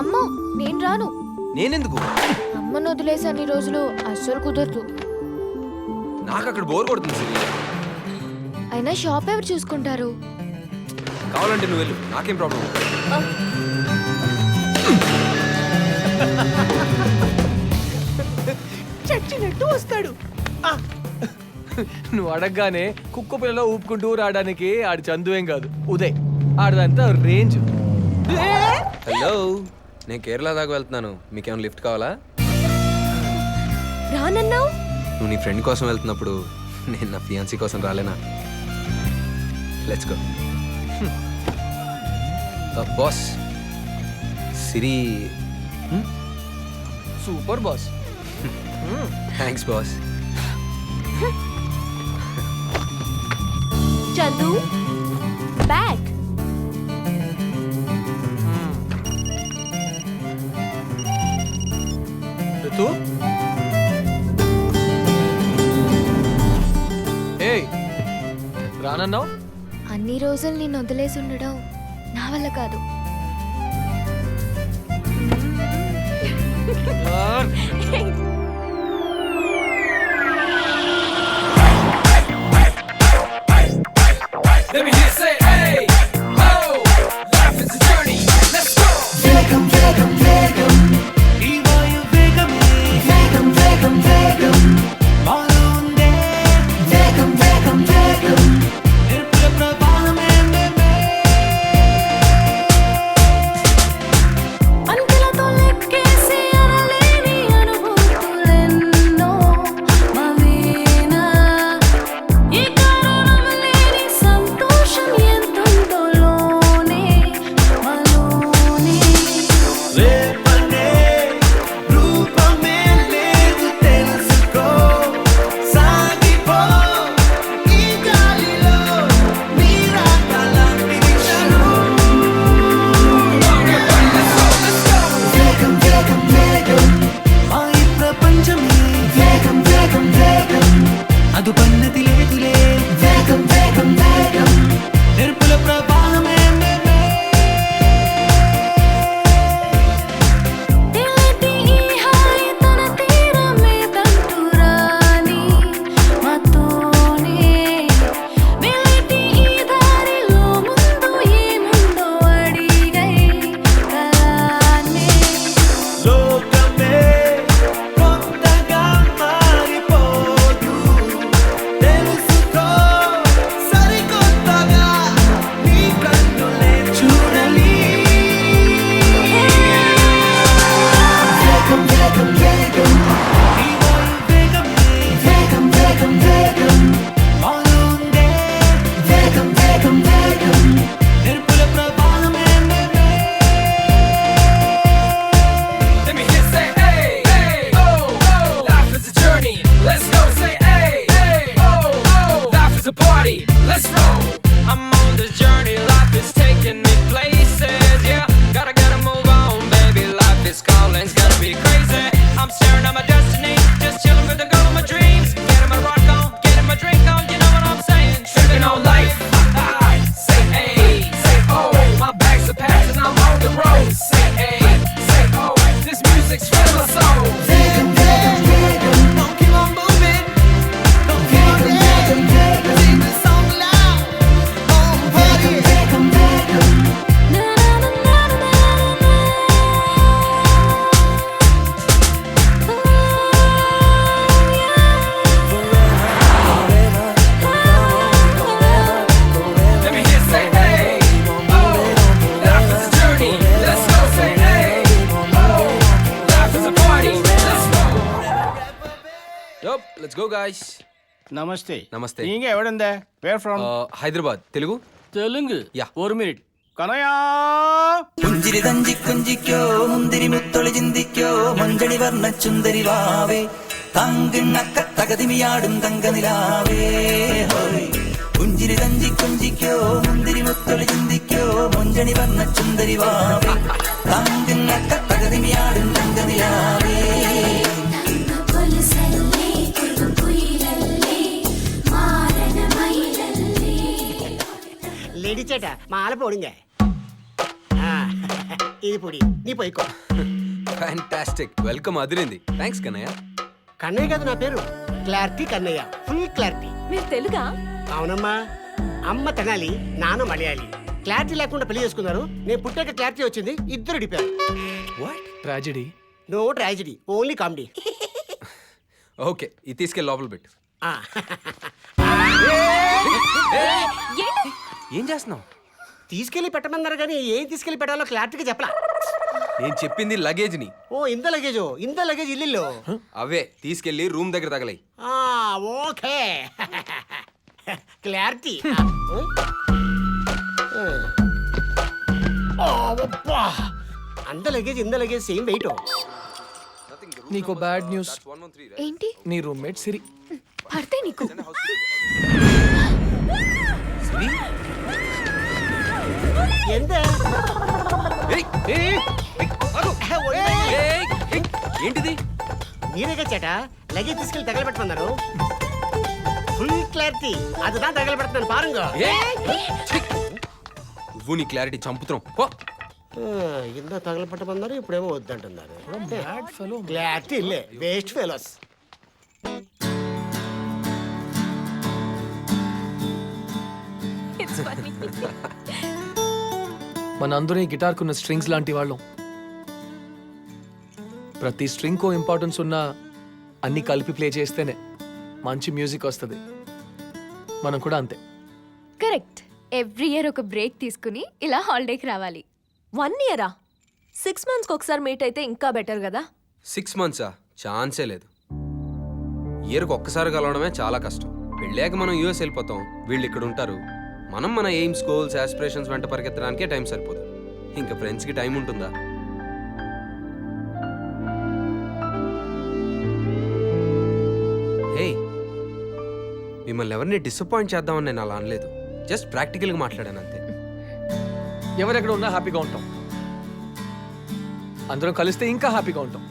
అమ్మో నేను రాను. నేనెందుకు? అమ్మను వదిలేసి అన్ని రోజులు అస్సలు కుదరదు. నాకు అక్కడ బోర్ కొడుతుంది సిరి. అయినా షాప్ ఎవరు చూసుకుంటారు? కావాలంటే నువ్వు వెళ్ళు, నాకేం ప్రాబ్లం. చచ్చినట్టు వస్తాడు. నువ్వు అడగగానే కుక్క పిల్లలో ఊపుకుంటూ రావడానికి ఆడి చందువేం కాదు, ఉదయ్. ఆడదంతా రేంజ్. హలో, నేను కేరళ దాకా వెళ్తున్నాను. మీకేమైనా లిఫ్ట్ కావాలా? రానన్నావు. నువ్వు నీ ఫ్రెండ్ కోసం వెళ్తున్నప్పుడు నేను నా ఫియాన్సీ కోసం రాలేనా? Let's go. Boss, Siri. Super boss. Thanks boss. Chandu bag. Ritu, ఏయ్ రానన్నావు. అన్ని రోజులు నేను వదిలేసి ఉండడం నా వల్ల కాదు. Let me hear say, hey, oh, life is a journey, let's go. Vegam, vegam, vegam, ivayu vegame, vegam, vegam, vegam, malunde, vegam, vegam, vegam, nirpula prabhavame meme. Antalato lekkesi araleni anubhutulenno mavina ee karanam leni సంతోషం ఎంతుందోలోనే మలోనే రేపనే రూపమే లేదు తెలుసుకో సాగిపో ఈ గాలిలో నీరాటలాంటి క్షణం వేగం వేగం వేగం మా ఈ ప్రపంచమే వేగం వేగం వేగం అదుపన్నది లేదులే వేగం వేగం వేగం నిర్మల ప్రవాహమే మేమే తెలిటి ఈ హాయి తన తీరమే తంటురాని మాతోనే వెలిటి ఈ దారిలో ముందు ఏముందో అడిగై కలానే లోకమే కొత్తగా మారిపోదు తెలుసుకో సరికొత్తగా నీ కన్నులే చూడాలి వేగం వేగం వేగం ఈ వాయు వేగమే వేగం వేగం వేగం మాలుందే వేగం వేగం వేగం నిర్మల ప్రవాహమే మేమే. Let me hear say, hey, hey, oh, oh, life is a journey, let's go. Say, hey, hey, oh, oh, life is a party, let's roll. I'm on this journey, life is taking me places, yeah. Gotta move on, baby, life is calling, it's gonna be crazy. I'm staring at my destiny, just chilling with the girl of my dreams. Getting my rock on, getting my drink on, you know what I'm saying? Tripping on life, say, hey, say, oh, my bags are packed and I'm on the road. Say, hey, say, oh, this music's filling my soul. Vegan, vegan, vegan, don't keep on moving. Don't keep on dancing, sing the song loud. Oh, party, vegan, vegan. Na na na na na na. Let me hear say, hey, oh, life is a journey, let's go. Say, hey, oh, life is a party, let's go. Yup, let's go guys. నమస్తే. నమస్తే. நீங்க எவடந்த? Where from? Hyderabad. Telugu? Telugu. Yeah. ஒரு minute. கனயா. പുഞ്ചിരി തഞ്ചി കുഞ്ചിക്കോ മുന്തിരി മുത്തൊളി ചിന്തിക്കോ മഞ്ചണി വർണ്ണ ചുന്ദരി വാവേ തങ്കിണ്ണക്ക തകതിമിയാടും തങ്കനിലാവേ ഹോയ് പുഞ്ചിരി തഞ്ചി കുഞ്ചിക്കോ മുന്തിരി മുത്തൊളി ചിന്തിക്കോ മഞ്ചണി വർണ്ണ ചുന്ദരി വാവേ തങ്കിണ്ണക്ക തകതിമിയാടും തങ്കനിലാവേ லேடி சேட்டா மாலை போடுங்க. ఇది పొడి నీ పోయికో. ఫ్యాంటాస్టిక్, వెల్కమ్ అదిరింది. థ్యాంక్స్ కన్నయ్య. కన్నయ్య కాదు నా పేరు, క్లారిటీ కన్నయ్య, ఫుల్ క్లారిటీ. మీరు తెలుగా? అవునమ్మా, అమ్మ తెనాలి, నాన్న మలయాళి. క్లారిటీ లేకుండా పెళ్లి చేసుకున్నారు. నేను పుట్టాక క్లారిటీ వచ్చింది, ఇద్దరు డిపారు. What? Tragedy. No tragedy, only comedy. Okay, ఇది తీసుకెళ్ళి లోపల పెట్టు. ఏం చేస్తున్నావు? తీసుకెళ్లి పెట్టమన్నారు కానీ ఏం తీసుకెళ్లి పెట్టాలో క్లారిటీగా చెప్పలా. నేను చెప్పింది లగేజ్ ని. ఓ ఇంత లగేజో, ఇంత లగేజ్ ఇల్లు. అవే తీసుకెళ్లి రూమ్ దగ్గర తగలయి. Okay clarity. అంత లగేజ్ ఇంత లగేజ్ సేమ్ వెయిట్. నీకు బ్యాడ్ న్యూస్. ఏంటి? నీ రూమ్మేట్ సిరి. పడితే నీకు ఎంత ఏంటిది? మీరేగా చేట లగేజ్ తీసుకెళ్లి తగలబెట్టమన్నారు. ఫుల్ క్లారిటీ அதுதான் తగలబెడుతున్నాను పారుంగ. నువ్వు నీ క్లారిటీ చంపుతున్నావు. పో. ఇంత తగలబెట్టమన్నారు, ఇప్పుడేమో వద్దంటున్నారు. క్లారిటీ ఇల్లే, వేస్ట్ ఫెలోస్. మనందరం ఈ గిటార్కున్న స్ట్రింగ్స్ లాంటి వాళ్ళం. ప్రతి స్ట్రింగ్ కో ఇంపార్టెన్స్ ఉన్నా అన్ని కలిపి ప్లే చేస్తేనే మంచి మ్యూజిక్ వస్తుంది. మనం కూడా అంతే. కరెక్ట్. ఎవ్రీ ఇయర్ ఒక బ్రేక్ తీసుకుని ఇలా హాలిడేకి రావాలి. 1 ఇయరా? 6 months ఒకసారి మీట్ అయితే ఇంకా బెటర్ కదా. 6 months ఛాన్సే లేదు. ఇయర్కి ఒక్కసారి కలవడమే చాలా కష్టం. పెళ్ళాక మనం యూఎస్ వెళ్ళిపోతాం, వీళ్ళు ఇక్కడ ఉంటారు. మనం మన ఎయిమ్స్, గోల్స్, ఆస్పిరేషన్స్ వెంట పరిగెత్తడానికే టైం సరిపోదు. ఇంకా ఫ్రెండ్స్కి టైం ఉంటుందా? హే, మిమ్మల్ని ఎవరిని డిసప్పాయింట్ చేద్దామని నేను అలా అనలేదు. జస్ట్ ప్రాక్టికల్గా మాట్లాడాను అంతే. ఎవరెక్కడ ఉన్నా హ్యాపీగా ఉంటాం. అందరం కలిస్తే ఇంకా హ్యాపీగా ఉంటాం.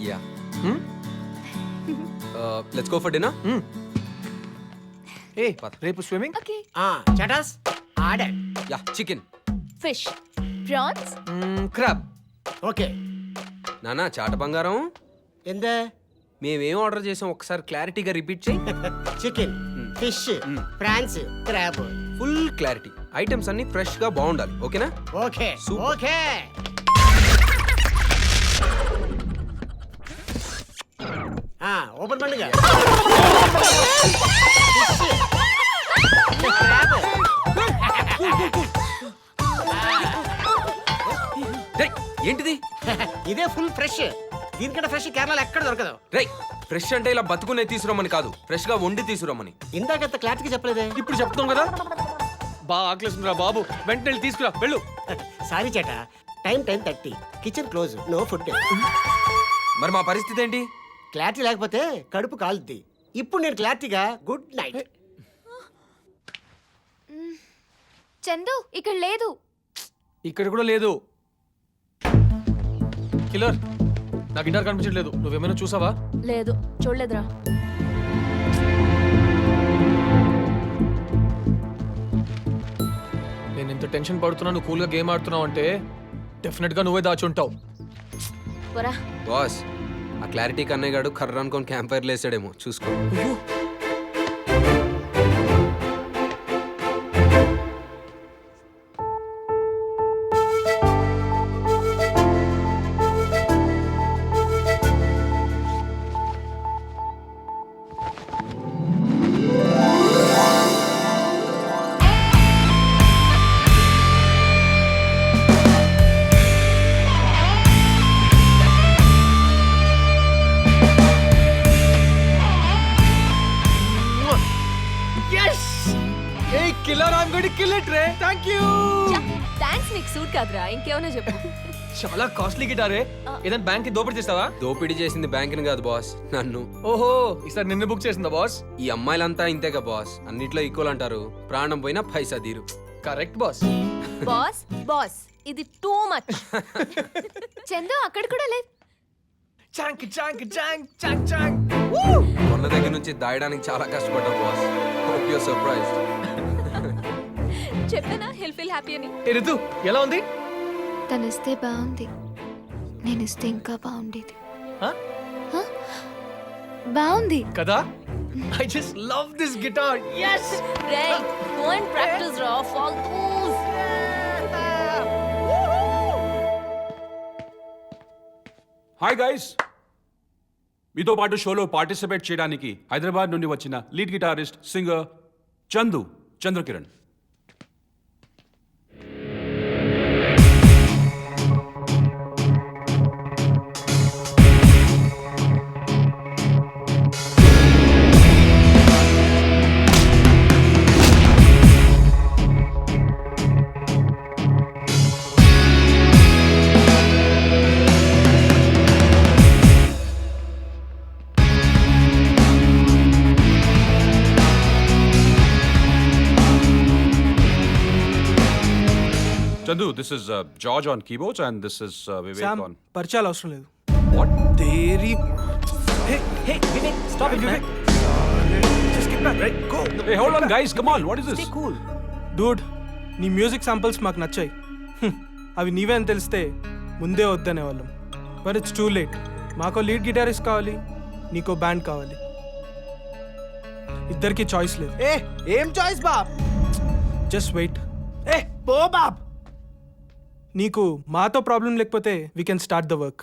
Yeah, let's go for dinner. ఏ రేపు స్విమ్మింగ్. ఓకే. చటాస్ order. Yeah, chicken. Fish, prawns. Crab. Okay. నానా చాట బంగారం, ఎంత? మేమేం ఆర్డర్ చేసాం ఒకసారి క్లారిటీగా రిపీట్ చేయి. Chicken, fish, prawns, crab. Full clarity. Items అన్ని ఫ్రెష్ గా బాగుండాలి. ఓకేనా? Okay Super. ఓకే. ఓపెన్ పండుగ. రేయ్, ఏంటిది? ఇదే ఫుల్ ఫ్రెష్. దీనికంటే ఫ్రెష్ కేరళలో ఎక్కడ దొరకదు. రేయ్, ఫ్రెష్ అంటే ఇలా బతుకునే తీసుకురమ్మని కాదు, ఫ్రెష్ గా వండి తీసుకురమ్మని. ఇందాకంత క్లారిటీగా చెప్పలేదే. ఇప్పుడు చెప్తాం కదా. బాగా ఆకలిస్తుందిరా బాబు, వెంటనే వెళ్ళి తీసుకురా వెళ్ళు. సారీ చేట, time 10:30, kitchen close, no food. మరి మా పరిస్థితి ఏంటి? క్లారిటీ లేకపోతే కడుపు కాలుద్ది. ఇప్పుడు నేను క్లారిటీగా గుడ్ నైట్. చందు ఇక్కడ లేదు. ఇక్కడ కూడా లేదు. కిల్లర్, నా గిటార్ కనిపించట్లేదు. నువ్వేమైనా చూసావా? లేదు, చూడలేదురా. నేను ఇంత టెన్షన్ పడుతున్నా, నువ్వు కూల్గా గేమ్ ఆడుతున్నావు అంటే డెఫినెట్ గా నువ్వే దాచుంటావు. పోరా. బాస్, ఆ క్లారిటీ కన్నయ్య గాడు కర్ర అనుకొని క్యాంప్ ఫైర్ లేసాడేమో, చూసుకో. Killer, I'm going to kill it ray. Thank you. Thanks, నీకు సూట్ కాదురా, ఇంకేమైనా చెప్పు. చాలా కాస్ట్లీ గిటారే. ఏదైనా బ్యాంక్ కి దోపిడీ చేస్తావా? దోపిడీ చేసింది బ్యాంకుని కాదు బాస్, నన్ను. ఓహో, ఈసారి నిన్ను బుక్ చేసిందా బాస్? ఈ అమ్మాయిలంతా ఇంతేగా బాస్, అన్నిట్లో ఈక్వల్ అంటారు. ప్రాణం పోయినా పైసా తీరు. Correct boss. బాస్ బాస్, ఇది టూ మచ్. చందు అక్కడ కూడా లేదు. చాంక్ చాంక్ చాంక్ చాంక్ చాంక్. కొన్న దగ్గర నుంచి దాయడానికి చాలా కష్టపడ్డాం boss. Hope you are surprised. చెప్పానా హెల్ ఫీల్ హ్యాపీ అని. ఏ రితు, ఎలా ఉంది? తను ఇస్తే బాగుంది, నేను ఇస్తే ఇంకా బాగుండేది. Huh? Huh? బాగుంది. కదా I just love this guitar. yes రేయ్ గో అండ్ ప్రాక్టీస్ రా ఫాల్ దూస్. హాయ్ గైస్, మీతో పాటు షోలో పార్టిసిపేట్ చేయడానికి హైదరాబాద్ నుండి వచ్చిన lead guitarist singer Chandrakiran. Chandu, this is George on keyboards and this is Vivek on... పరిచయాలు అవసరం లేదు. What? దేరి stop it Vivek. Just get back right go. Hey, hold on guys, come on, what is this? Stay cool dude. నీ music samples మాకు నచ్చాయి. అవి నీవే అని తెలిస్తే ముందే వద్దనే వాళ్ళం. But it's too late. మాకో లీడ్ గిటారిస్ట్ కావాలి, నీకో బ్యాండ్ కావాలి. ఇద్దరికి చాయిస్ లేదు. ఏం చాయిస్ బాబ్? Just wait. పో బాబ్. నీకు మాతో ప్రాబ్లం లేకపోతే we can start the work.